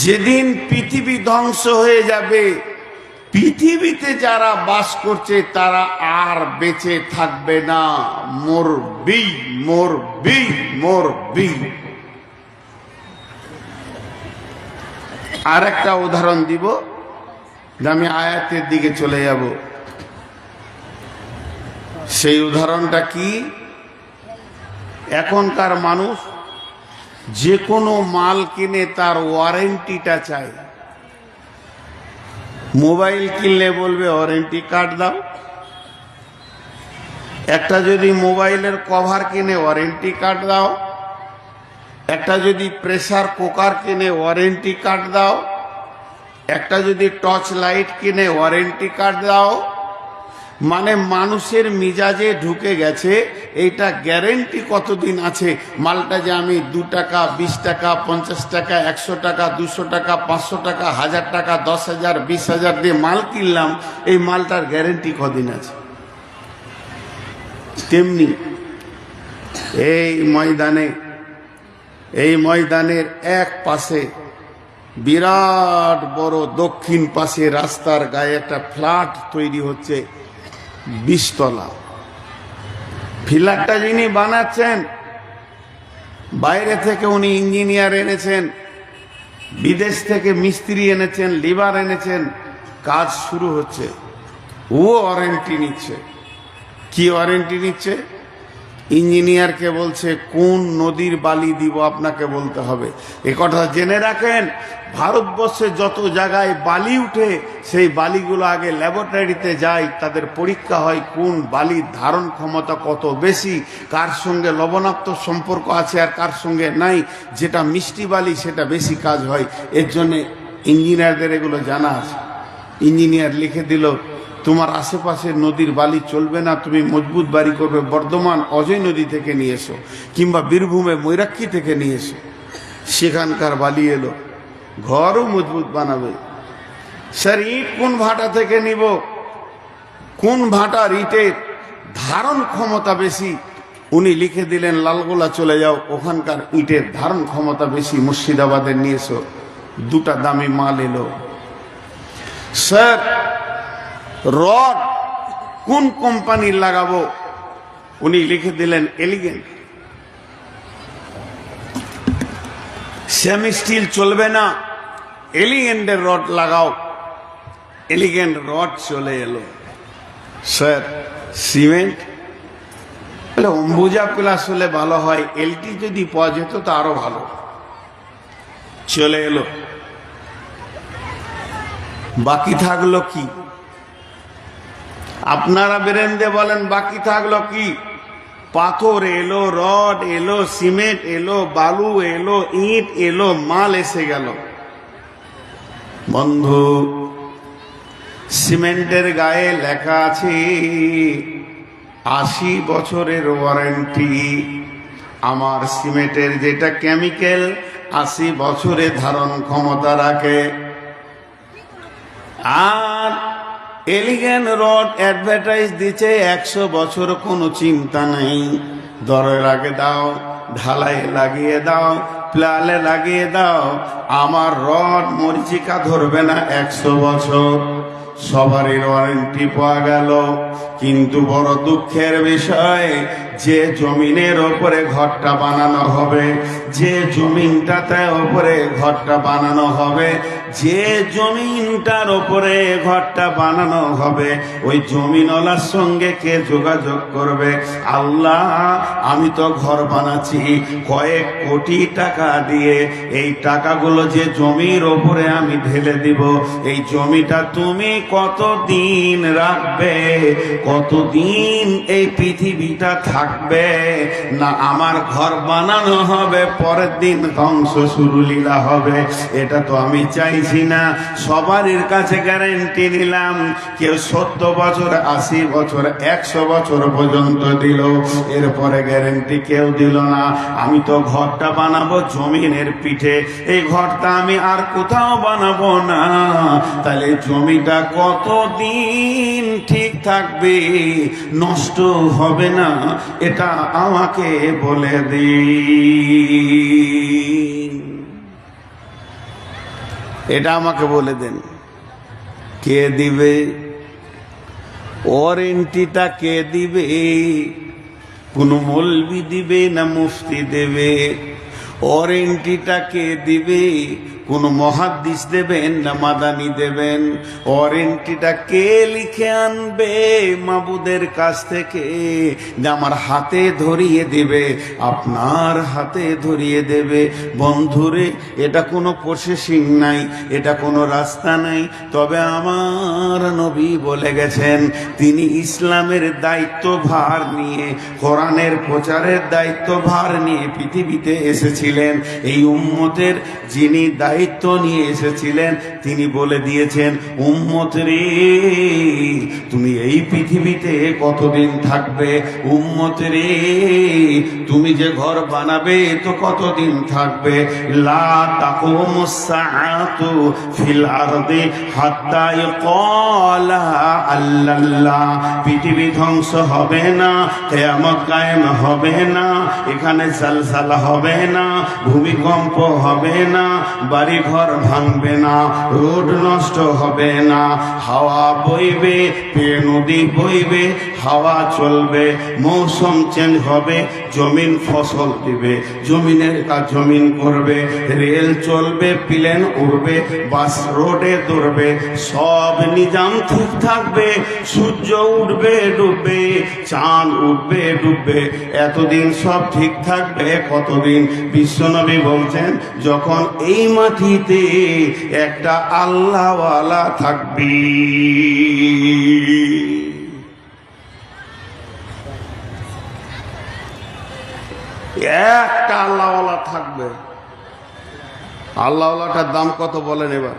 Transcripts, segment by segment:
যেদিন পৃথিবী ধ্বংস হয়ে যাবে, পৃথিবীতে যারা বাস করছে তারা আর বেঁচে থাকবে না, মরবি মরবি মরবি। আর একটা উদাহরণ দিব, আমি আয়াতের দিকে চলে যাব। সেই উদাহরণটা কি? এখনকার মানুষ যে কোনো মাল কিনে তার ওয়ারেন্টিটা চায়। মোবাইল কিনলে বলবে ওয়ারেন্টি কার্ড দাও, একটা যদি মোবাইলের কভার কিনে ওয়ারেন্টি কার্ড দাও, একটা যদি প্রেসার কুকার কিনে ওয়ারেন্টি কার্ড দাও, একটা যদি টর্চ লাইট কিনে ওয়ারেন্টি কার্ড দাও। মানে মানুষের মিজাজে ঢুকে গেছে এইটা গ্যারেন্টি কতদিন আছে। মালটা যে আমি 2 টাকা, 20 টাকা, 50 টাকা, 100 টাকা, 200 টাকা, 500 টাকা, 1000 টাকা, 10,000, 20,000 দিয়ে মাল কিনলাম, এই মালটার গ্যারেন্টি কদিন আছে। তেমনি এই ময়দানের এক পাশে বিরাট বড় দক্ষিণ পাশে রাস্তার গায়ে একটা ফ্ল্যাট তৈরি হচ্ছে, 20 তলা। ফ্ল্যাটটা যিনি বানাচ্ছেন বাইরে থেকে উনি ইঞ্জিনিয়ার এনেছেন, বিদেশ থেকে মিস্ত্রি এনেছেন, লিভার এনেছেন, কাজ শুরু হচ্ছে। ও ওয়ারেন্টি নিচ্ছে। কি ওয়ারেন্টি নিচ্ছে? ইঞ্জিনিয়ারকে বলছে কোন নদীর বালি দিব আপনাকে বলতে হবে। এ কথা জেনে রাখেন, ভারতবর্ষে যত জায়গায় বালি উঠে সেই বালিগুলো আগে ল্যাবরেটরিতে যায়, তাদের পরীক্ষা হয় কোন বালির ধারণ ক্ষমতা কত বেশি, কার সঙ্গে লবণাক্ত সম্পর্ক আছে আর কার সঙ্গে নাই। যেটা মিষ্টি বালি সেটা বেশি কাজ হয়। এর জন্যে ইঞ্জিনিয়ারদের এগুলো জানা আছে। ইঞ্জিনিয়ার লিখে দিল তোমার আশেপাশে নদীর বালি চলবে না, তুমি মজবুত বাড়ি করবে বর্ধমান অজয় নদী থেকে নিয়ে এসো, কিংবা বীরভূমে ময়ূরাক্ষী থেকে নিয়ে এসো। সেখানকার বালি এলো, ঘরও মজবুত বানাবে। স্যার ইট কোন ভাটা থেকে নিব? কোন ভাটার ইটের ধারণ ক্ষমতা বেশি? উনি লিখে দিলেন লালগোলা চলে যাও, ওখানকার ইটের ধারণ ক্ষমতা বেশি, মুর্শিদাবাদের নিয়ে এসো। 2টা দামি মাল এলো। স্যার রড কোন কোম্পানির লাগাবো? উনি লিখে দিলেন এলিগেন্ট। সেমি স্টিল চলবে না, এলিগেন্টের রড লাগাও। এলিগেন্ট রড চলে এলো। Sir cement? বলে অম্বুজা প্লাস হলে ভালো হয়, এলটি যদি পাওয়া যেত তো আরো ভালো। চলে এলো। বাকি থাকলো কি? আপনারা বেরেন্দে বলেন বাকি থাকলো কি? পাথর এলো, রড এলো, সিমেন্ট এলো, বালু এলো, ইট এলো, মাল এসে গেল। বন্ধু, সিমেন্টের গায়ে লেখা আছে 80 বছরের ওয়ারেন্টি। আমার সিমেন্টের যেটা কেমিক্যাল 80 বছরে ধারণ ক্ষমতা রাখে। আর এলিগেন্ট রড অ্যাডভার্টাইজ দিচ্ছে 100 বছর, কোনো চিন্তা নেই। দরের আগে দাও, ঢালাই লাগিয়ে দাও, প্লালে লাগিয়ে দাও, আমার রড মরিচিকা ধরবে না 100 বছর। সবারই ওয়ারেন্টি পাওয়া গেল। কিন্তু বড় দুঃখের বিষয়, যে জমিনের ওপরে ঘরটা বানানো হবে, যে জমিনটাতে ওপরে ঘরটা বানানো হবে, যে জমিনটার ওপরে ঘরটা বানানো হবে, ওই জমিনওয়ালার সঙ্গে কে যোগাযোগ করবে? আল্লাহ, আমি তো ঘর বানাচ্ছি কয়েক কোটি টাকা দিয়ে, এই টাকাগুলো যে জমির ওপরে আমি ঢেলে দিব, এই জমিটা তুমি কতদিন রাখবে? কতদিন এই পৃথিবীটা থাকবে? না আমার ঘর বানানো হবে, পরের দিন ধ্বংস শুরু লীলা হবে। এটা তো আমি চাইছি না। সবারই কাছে গ্যারেন্টি নিলাম, কেউ 70 বছর, 80 বছর, 100 বছর পর্যন্ত দিল, এরপরে গ্যারেন্টি কেউ দিল না। আমি তো ঘরটা বানাবো জমিনের পিঠে, এই ঘরটা আমি আর কোথাও বানাবো না। তাহলে জমিটা কতদিন ঠিক থাকবে, নষ্ট হবে না, এটা আমাকে বলে দিন। এটা আমাকে বলে দেন, কে দিবে? ওয়ারেন্টিটা কে দিবে? কোন মৌলবি দিবে না মুফতি দেবে? ওয়ারেন্টিটা কে দিবে? কোন মুহাদ্দিস দেবেন না মাদানি দেবেন? ওয়ারেন্টিটা কে লিখে আনবে মাবুদের কাছ থেকে? যে আমার হাতে ধরিয়ে দেবে, আপনার হাতে ধরিয়ে দেবে। বন্ধুরে, এটা কোনো প্রসেসিং নাই, এটা কোনো রাস্তা নাই। তবে আমার নবী বলে গেছেন, তিনি ইসলামের দায়িত্বভার নিয়ে, কোরআনের প্রচারের দায়িত্বভার নিয়ে পৃথিবীতে এসেছিলেন। এই উম্মতের যিনি দায়িত্ব নিয়ে এসেছিলেন, তিনি বলে দিয়েছেন, উম্মত রে, তুমি এই পৃথিবীতে কতদিন থাকবে? উম্মত রে, তুমি যে ঘর বানাবে তো কতদিন থাকবে? লা তাকুমুস সাআতু ফিল আরদি হাত্তা ইয়াকালা আল্লাল্লাহ। পৃথিবী ধ্বংস হবে না, কিয়ামত কায়েম হবে না, এখানে জালজালা হবে না, ভূমিকম্প হবে না, বাড়ি ঘর ভাঙবে না, রোড নষ্ট হবে না, হাওয়া বইবে, নদী বইবে, হাওয়া চলবে, মৌসুম চেঞ্জ হবে, জমিন ফসল দিবে, জমিনের কাজ জমিন করবে, রেল চলবে, প্লেন উড়বে, বাস রোডে দৌড়বে, সব নিজাম ঠিক থাকবে। সূর্য উঠবে ডুববে, চাঁদ উঠবে ডুববে, এতদিন সব ঠিক থাকবে। কতদিন? বিশ্বনবী বলছেন, যখন এই মাটিতে একটা আল্লাহওয়ালা থাকবি। একটা আল্লাহওয়ালা থাকবে। আল্লাহওয়ালাটার দাম কত বলেন এবার?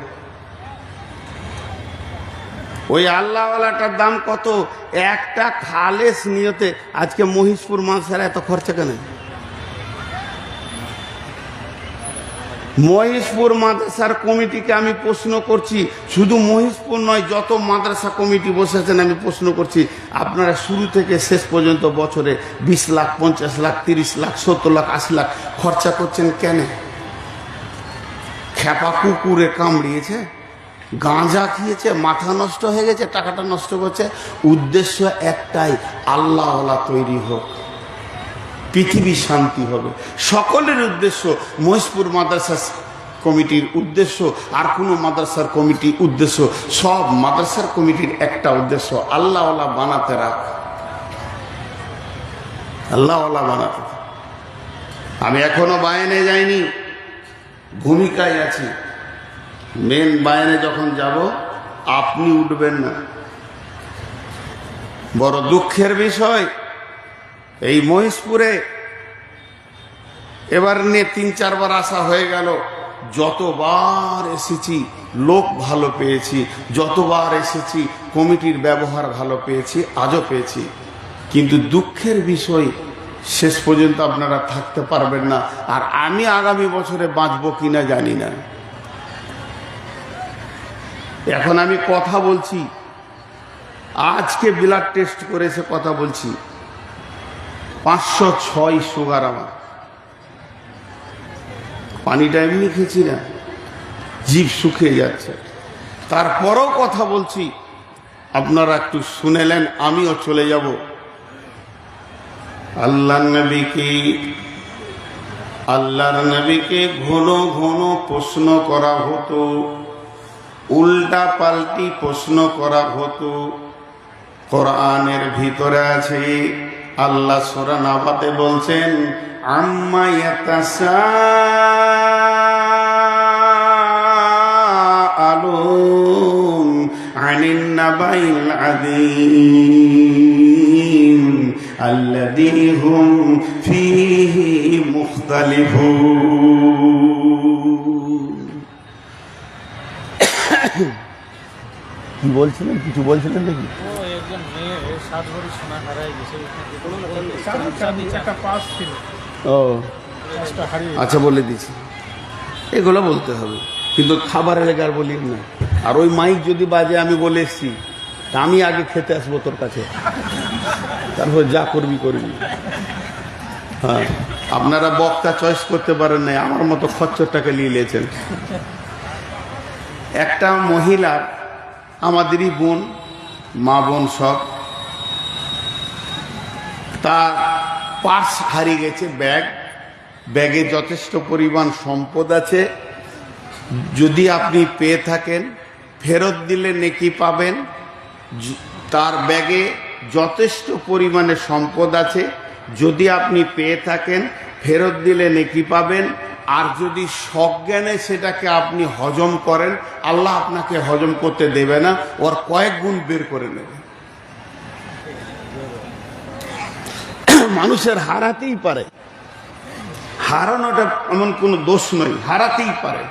ওই আল্লাহওয়ালাটার দাম কত? একটা খালেস নিয়তে। আজকে মহিষপুর মাদ্রাসার এত খরচা কেন? মহিষপুর মাদ্রাসার কমিটিকে আমি প্রশ্ন করছি, শুধু মহিষপুর নয়, যত মাদ্রাসা কমিটি বসেছেন আমি প্রশ্ন করছি, আপনারা শুরু থেকে শেষ পর্যন্ত বছরে 20 লাখ, 50 লাখ, 30 লাখ, 70 লাখ, 80 লাখ খরচা করছেন কেন? খেপা কুকুরে কামড়িয়েছে, গাঁজা খেয়েছে, মাথা নষ্ট হয়ে গেছে, টাকাটা নষ্ট করছে। উদ্দেশ্য একটাই, আল্লাহওয়ালা তৈরি হোক, পৃথিবী শান্তি হবে। সকলের উদ্দেশ্য, মহিষপুর মাদ্রাসা কমিটির উদ্দেশ্য আর কোনো মাদ্রাসার কমিটির উদ্দেশ্য, সব মাদ্রাসার কমিটির একটা উদ্দেশ্য, আল্লাহওয়ালা বানাতে রাখ, আল্লাহওয়ালা বানাতে। আমি এখনো বায়ানে যাইনি, ভূমিকায় আছি। মেন বায়ানে যখন যাব আপনি উঠবেন না। বড় দুঃখের বিষয়, এই মহিষপুরে এবার নিয়ে 3-4 বার আসা হয়ে গেল। যতবার এসেছি লোক ভালো পেয়েছি, যতবার এসেছি কমিটির ব্যবহার ভালো পেয়েছি, আজও পেয়েছি। কিন্তু দুঃখের বিষয়, শেষ পর্যন্ত আপনারা থাকতে পারবেন না। আর আমি আগামী বছরে বাঁচবো কিনা জানি না। এখন আমি কথা বলছি, আজকে ব্লাড টেস্ট করেছে কথা বলছি, 506 সুগার আমার। পানিটা এমনি খেয়েছি না, জিভ শুকিয়ে যাচ্ছে। তারপরও কথা বলছি, আপনারা একটু শুনেলেন, আমিও চলে যাব। আল্লাহর নবীকে ঘন ঘন প্রশ্ন করা হতো, উল্টা পাল্টি প্রশ্ন করা হতো। কোরআনের ভিতরে আছে, আল্লাহ সূরা নাবাতে বলছেন, আম্মা ইয়াতাসাআলুন আনিন নাবাইল আযীম আল্লাযী হুম ফীহি মুখতালিফুন। কি বলছিলেন? কিছু বলছিলেন নাকি? ও আচ্ছা, বলে দিচ্ছি, এগুলো বলতে হবে, কিন্তু খাবারের লেগে আর বলি না। আর ওই মাইক যদি বাজে, আমি বলে এসছি, আমি আগে খেতে আসবো তোর কাছে, তারপর যা করবি করবি। হ্যাঁ, আপনারা বক্তা চয়েস করতে পারেন নাই, আমার মতো খচ্চরটাকে নিয়ে নিয়েছেন। একটা মহিলার, আমাদেরই বোন, মা বোন সব, তার পার্স হারিয়ে গেছে, ব্যাগে যথেষ্ট পরিমাণ সম্পদ আছে। যদি আপনি পেয়ে থাকেন, ফেরত দিলে নেকি পাবেন। তার ব্যাগে যথেষ্ট পরিমাণে সম্পদ আছে, যদি আপনি পেয়ে থাকেন ফেরত দিলে নেকি পাবেন। আর যদি সজ্ঞানে সেটাকে আপনি হজম করেন, আল্লাহ আপনাকে হজম করতে দেবে না, ওর কয়েক গুণ বের করে নেবে। মানুষের হারাতেই পারে, হারানোটা এমন কোনো দোষ নয়, হারাতেই পারে।